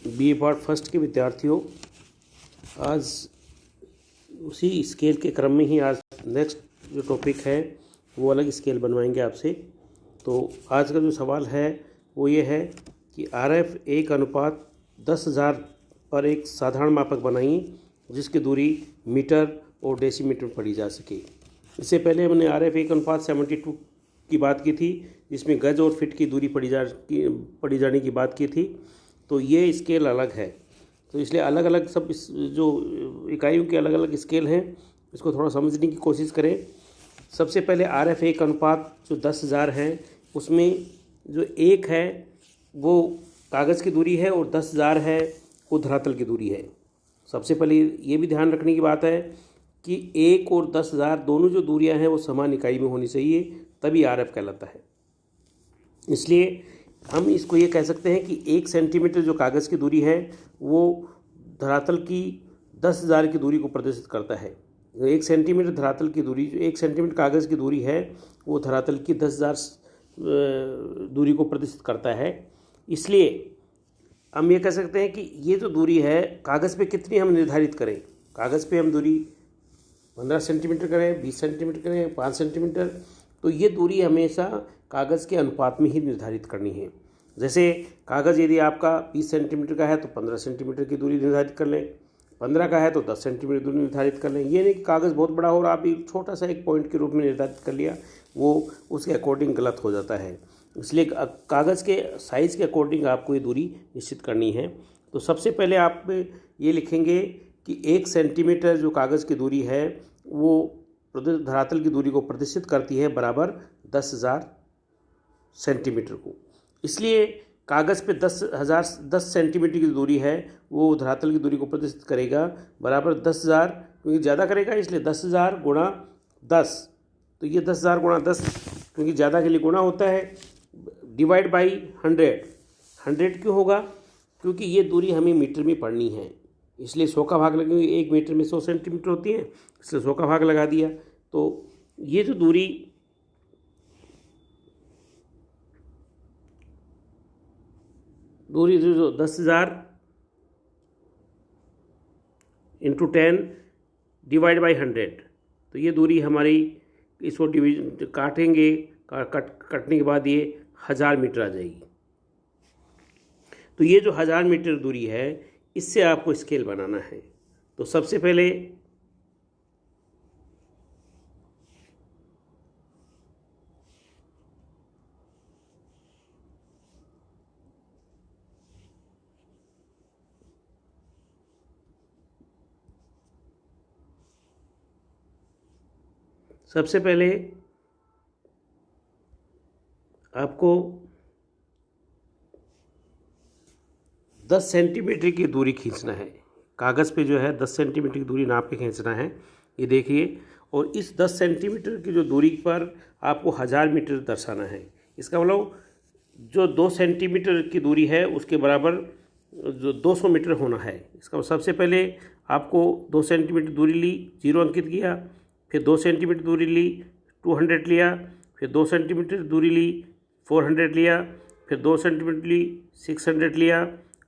BA part first के विद्यार्थियों, आज उसी स्केल के क्रम में ही आज नेक्स्ट जो टॉपिक है वो अलग स्केल बनवाएंगे आपसे। तो आज का जो सवाल है वो ये है कि RF 1:10,000 पर एक साधारण मापक बनाइए जिसकी दूरी मीटर और डेसीमीटर में पढ़ी जा सके। इससे पहले हमने RF 1:72 की बात की थी, जिसमें गज और फिट की दूरी पढ़ी जाने की बात की थी। तो ये स्केल अलग है, तो इसलिए अलग अलग सब जो इकाइयों के अलग अलग स्केल हैं, इसको थोड़ा समझने की कोशिश करें। सबसे पहले RF 1:10,000 है, उसमें जो 1 है वो कागज़ की दूरी है और 10,000 है वो धरातल की दूरी है। सबसे पहले ये भी ध्यान रखने की बात है कि 1 और 10,000 दोनों जो दूरियां हैं वो समान इकाई में होनी चाहिए, तभी RF कहलाता है। इसलिए हम इसको ये कह सकते हैं कि 1 सेंटीमीटर जो कागज़ की दूरी है वो धरातल की 10,000 की दूरी को प्रदर्शित करता है। 1 सेंटीमीटर धरातल की दूरी, जो 1 सेंटीमीटर कागज़ की दूरी है वो धरातल की 10,000 दूरी को प्रदर्शित करता है। इसलिए हम ये कह सकते हैं कि ये जो दूरी है कागज़ पे कितनी हम निर्धारित करें। कागज़ पे हम दूरी 15 सेंटीमीटर करें, 20 सेंटीमीटर करें, 5 सेंटीमीटर, तो ये दूरी हमेशा कागज़ के अनुपात में ही निर्धारित करनी है। जैसे कागज़ यदि आपका 20 सेंटीमीटर का है तो 15 सेंटीमीटर की दूरी निर्धारित कर लें, 15 का है तो 10 सेंटीमीटर दूरी निर्धारित कर लें। ये नहीं कि कागज़ बहुत बड़ा हो और आप एक छोटा सा एक पॉइंट के रूप में निर्धारित कर लिया, वो उसके अकॉर्डिंग गलत हो जाता है। इसलिए कागज़ के साइज़ के अकॉर्डिंग आपको ये दूरी निश्चित करनी है। तो सबसे पहले आप ये लिखेंगे कि 1 सेंटीमीटर जो कागज़ की दूरी है वो धरातल की दूरी को प्रदर्शित करती है बराबर 10,000 सेंटीमीटर को। इसलिए कागज़ पे 10 सेंटीमीटर की दूरी है वो धरातल की दूरी को प्रदर्शित करेगा बराबर 10,000, क्योंकि ज़्यादा करेगा इसलिए 10,000 गुणा 10। तो ये 10,000 गुणा 10 क्योंकि ज़्यादा के लिए गुणा होता है, डिवाइड बाई 100। 100 क्यों होगा? क्योंकि ये दूरी हमें मीटर में पढ़नी है, इसलिए 100 का भाग लगेंगे। 1 मीटर में 100 सेंटीमीटर होती है, इसलिए 100 का भाग लगा दिया। तो ये जो दूरी जो 10,000 इंटू 10 डिवाइड बाई 100, तो ये दूरी हमारी, इसको डिवीजन काटेंगे, कटने के बाद ये 1000 मीटर आ जाएगी। तो ये जो 1000 मीटर दूरी है इससे आपको स्केल बनाना है। तो सबसे पहले आपको 10 सेंटीमीटर की दूरी खींचना है। कागज़ पे जो है 10 सेंटीमीटर की दूरी नाप के खींचना है, ये देखिए। और इस 10 सेंटीमीटर की जो दूरी पर आपको 1000 मीटर दर्शाना है। इसका मतलब जो 2 सेंटीमीटर की दूरी है उसके बराबर जो 200 मीटर होना है। इसका सबसे पहले आपको 2 सेंटीमीटर दूरी ली, 0 अंकित किया, फिर 2 सेंटीमीटर दूरी ली, 200 लिया, फिर 2 सेंटीमीटर दूरी ली, 400 लिया, फिर 2 सेंटीमीटर ली, 600 लिया,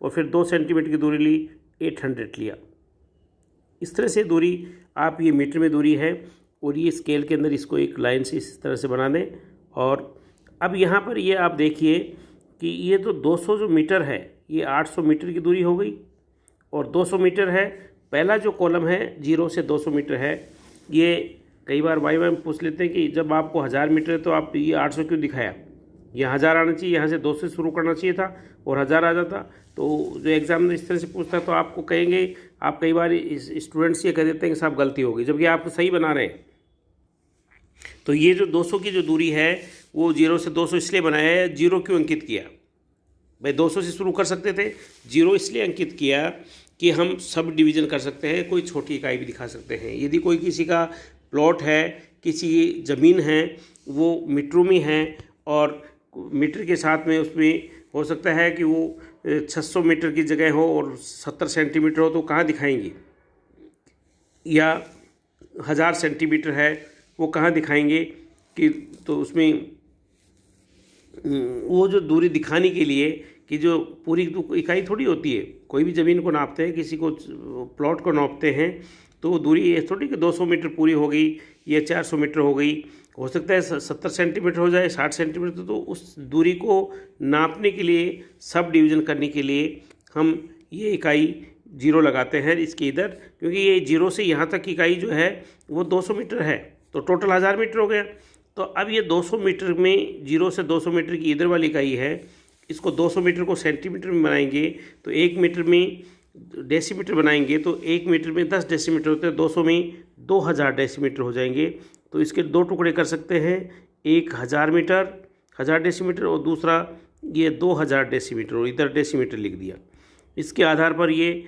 और फिर 2 सेंटीमीटर की दूरी ली, 800 लिया। इस तरह से दूरी आप, ये मीटर में दूरी है और ये स्केल के अंदर इसको एक लाइन से इस तरह से बना दें। और अब यहाँ पर ये आप देखिए कि ये तो 200 जो मीटर है ये 800 मीटर की दूरी हो गई और 200 मीटर है। पहला जो कॉलम है 0 से 200 मीटर है, ये कई बार वाई में पूछ लेते हैं कि जब आपको 1000 मीटर है तो आप ये 800 क्यों दिखाया, ये 1000 आना चाहिए, यहाँ से 200 से शुरू करना चाहिए था और 1000 आ जाता। तो जो एग्जाम इस तरह से पूछता है तो आपको कहेंगे, आप कई बार स्टूडेंट्स ये कह देते हैं कि साहब गलती हो गई, जबकि आप सही बना रहे हैं। तो ये जो 200 की जो दूरी है वो 0 से 200 इसलिए बनाया है, 0 क्यों अंकित किया भाई? 200 से शुरू कर सकते थे, 0 इसलिए अंकित किया कि हम सब डिवीज़न कर सकते हैं, कोई छोटी इकाई भी दिखा सकते हैं। यदि कोई किसी का प्लॉट है, किसी ज़मीन है, वो मीटरों में है और मीटर के साथ में उसमें हो सकता है कि वो 600 मीटर की जगह हो और 70 सेंटीमीटर हो, तो कहाँ दिखाएंगे? या 1000 सेंटीमीटर है वो कहाँ दिखाएंगे कि? तो उसमें वो जो दूरी दिखाने के लिए कि जो पूरी तो इकाई थोड़ी होती है, कोई भी ज़मीन को नापते हैं, किसी को प्लॉट को नापते हैं तो वो दूरी ये थोड़ी कि 200 मीटर पूरी हो गई या 400 मीटर हो गई, हो सकता है 70 सेंटीमीटर हो जाए, 60 सेंटीमीटर। तो उस दूरी को नापने के लिए, सब डिवीज़न करने के लिए हम ये इकाई 0 लगाते हैं इसके इधर, क्योंकि ये 0 से यहाँ तक इकाई जो है वो 200 मीटर है, तो टोटल 1000 मीटर हो गया। तो अब ये 200 मीटर में 0 से 200 मीटर की इधर वाली इकाई है, इसको 200 मीटर को सेंटीमीटर में बनाएंगे तो 1 मीटर में डेसीमीटर बनाएंगे तो 1 मीटर में 10 डेसीमीटर होते हैं, 200 में 2000 डेसीमीटर हो जाएंगे। तो इसके 2 टुकड़े कर सकते हैं, एक 1000 मीटर 1000 डेसीमीटर और दूसरा ये 2000 डेसीमीटर, और इधर डेसीमीटर लिख दिया। इसके आधार पर ये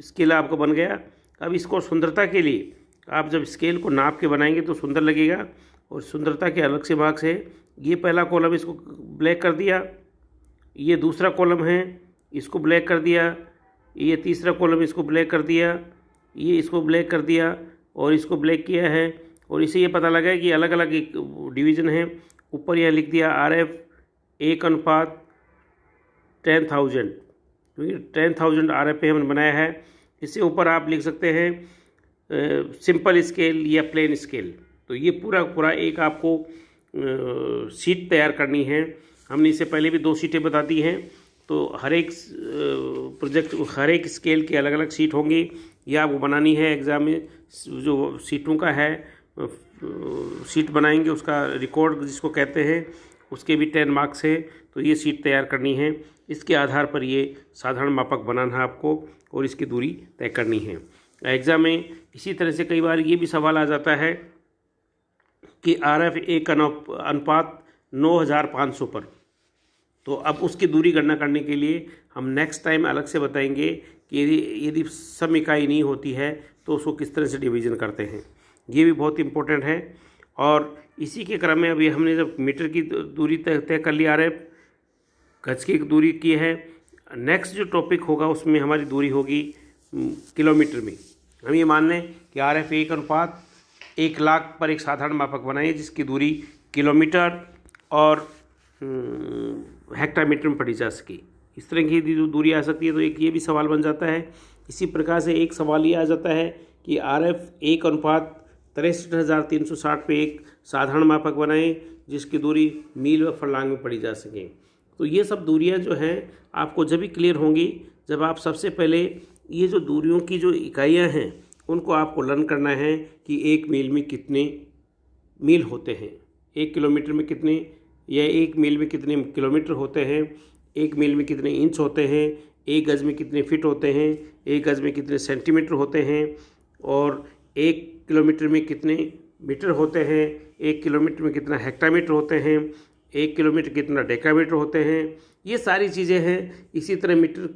स्केल आपका बन गया। अब इसको सुंदरता के लिए आप जब स्केल को नाप के बनाएंगे तो सुंदर लगेगा, और सुंदरता के अलग से भाग से ये पहला कॉलम इसको ब्लैक कर दिया, ये दूसरा कॉलम है इसको ब्लैक कर दिया, ये तीसरा कॉलम इसको ब्लैक कर दिया, ये इसको ब्लैक कर दिया और इसको ब्लैक किया है। और इसे ये पता लगा कि अलग अलग एक डिवीज़न है। ऊपर यह लिख दिया RF 1:10,000, क्योंकि 10,000 RF पे हमने बनाया है। इससे ऊपर आप लिख सकते हैं सिंपल स्केल या प्लेन स्केल। तो ये पूरा एक आपको शीट तैयार करनी है। हमने इससे पहले भी 2 शीटें बता दी हैं, तो हर एक प्रोजेक्ट, हर एक स्केल की अलग अलग शीट होंगी, ये आपको बनानी है। एग्ज़ाम में जो शीटों का है शीट बनाएंगे, उसका रिकॉर्ड जिसको कहते हैं, उसके भी 10 मार्क्स है। तो ये शीट तैयार करनी है, इसके आधार पर ये साधारण मापक बनाना है आपको और इसकी दूरी तय करनी है। एग्ज़ाम में इसी तरह से कई बार ये भी सवाल आ जाता है कि RF 1:9500 पर, तो अब उसकी दूरी गणना करने के लिए हम नेक्स्ट टाइम अलग से बताएंगे कि यदि सम इकाई नहीं होती है तो उसको किस तरह से डिवीज़न करते हैं। ये भी बहुत इम्पोर्टेंट है। और इसी के क्रम में अभी हमने जब मीटर की दूरी तय कर ली, RF गज की दूरी की है, नेक्स्ट जो टॉपिक होगा उसमें हमारी दूरी होगी किलोमीटर में। हम ये मान लें कि RF 1:1,00,000 पर एक साधारण मापक बनाइए जिसकी दूरी किलोमीटर और हेक्टामीटर में पढ़ी जा सके। इस तरह की दूरी आ सकती है, तो एक ये भी सवाल बन जाता है। इसी प्रकार से एक सवाल ये आ जाता है कि RF 1:63,360 पे एक साधारण मापक बनाएं जिसकी दूरी मील व फरलांग में पढ़ी जा सके। तो ये सब दूरियां जो हैं आपको जब भी क्लियर होंगी जब आप सबसे पहले ये जो दूरियों की जो इकाइयां हैं उनको आपको लर्न करना है कि 1 मील में कितने मील होते हैं, 1 किलोमीटर में कितने, या 1 मील में कितने किलोमीटर होते हैं, 1 मील में कितने इंच होते हैं, 1 गज में कितने फिट होते हैं, 1 गज में कितने सेंटीमीटर होते हैं, और 1 किलोमीटर में कितने मीटर होते हैं, 1 किलोमीटर में कितना हेक्टामीटर होते हैं, 1 किलोमीटर कितना डेकामीटर होते हैं। ये सारी चीज़ें हैं। इसी तरह मीटर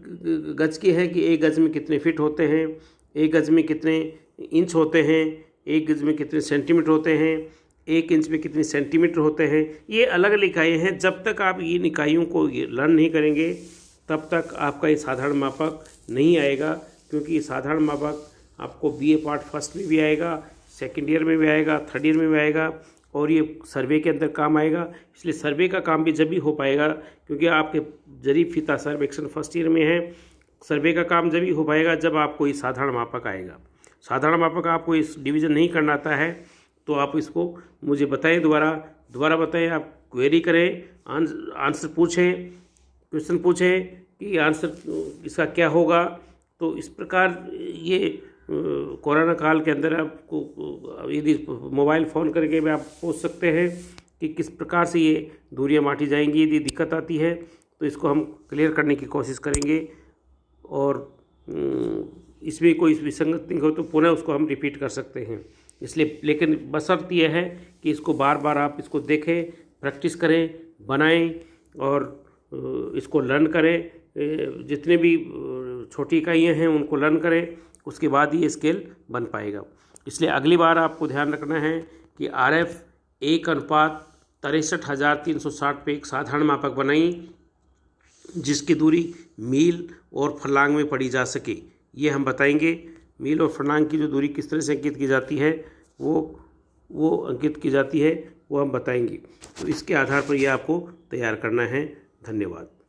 गज की है कि 1 गज में कितने फिट होते हैं, 1 गज में कितने इंच होते हैं, 1 गज में कितने सेंटीमीटर होते हैं, 1 इंच में कितने सेंटीमीटर होते हैं। ये अलग अलग इकाइयाँ हैं। जब तक आप इन इकाइयों को लर्न नहीं करेंगे तब तक आपका ये साधारण मापक नहीं आएगा, क्योंकि ये साधारण मापक आपको BA पार्ट फर्स्ट में भी आएगा, सेकेंड ईयर में भी आएगा, थर्ड ईयर में भी आएगा, और ये सर्वे के अंदर काम आएगा। इसलिए सर्वे का काम भी जब भी हो पाएगा, क्योंकि आपके जरीब फीता सर्वेक्षण फर्स्ट ईयर में है, सर्वे का काम जब भी हो पाएगा जब आपको ये साधारण मापक आएगा। साधारण मापक आपको इस डिवीज़न नहीं करना आता है तो आप इसको मुझे बताएं, दोबारा बताएं, आप क्वेरी करें, आंसर पूछें, क्वेश्चन पूछें कि आंसर इसका क्या होगा। तो इस प्रकार ये कोरोना काल के अंदर आपको यदि मोबाइल फ़ोन करके भी आप पूछ सकते हैं कि किस प्रकार से ये दूरियां बांटी जाएंगी। यदि दिक्कत आती है तो इसको हम क्लियर करने की कोशिश करेंगे, और इसमें कोई विसंगति हो तो पुनः उसको हम रिपीट कर सकते हैं। इसलिए लेकिन बशर्त यह है कि इसको बार बार आप इसको देखें, प्रैक्टिस करें, बनाएं और इसको लर्न करें। जितने भी छोटी इकाइयाँ हैं उनको लर्न करें, उसके बाद ही स्केल बन पाएगा। इसलिए अगली बार आपको ध्यान रखना है कि RF 1:63,360 पे एक साधारण मापक बनाई जिसकी दूरी मील और फरलांग में पढ़ी जा सके। ये हम बताएंगे। मील और फरलांग की जो दूरी किस तरह से अंकित की जाती है वो अंकित की जाती है वो हम बताएंगे। तो इसके आधार पर ये आपको तैयार करना है। धन्यवाद।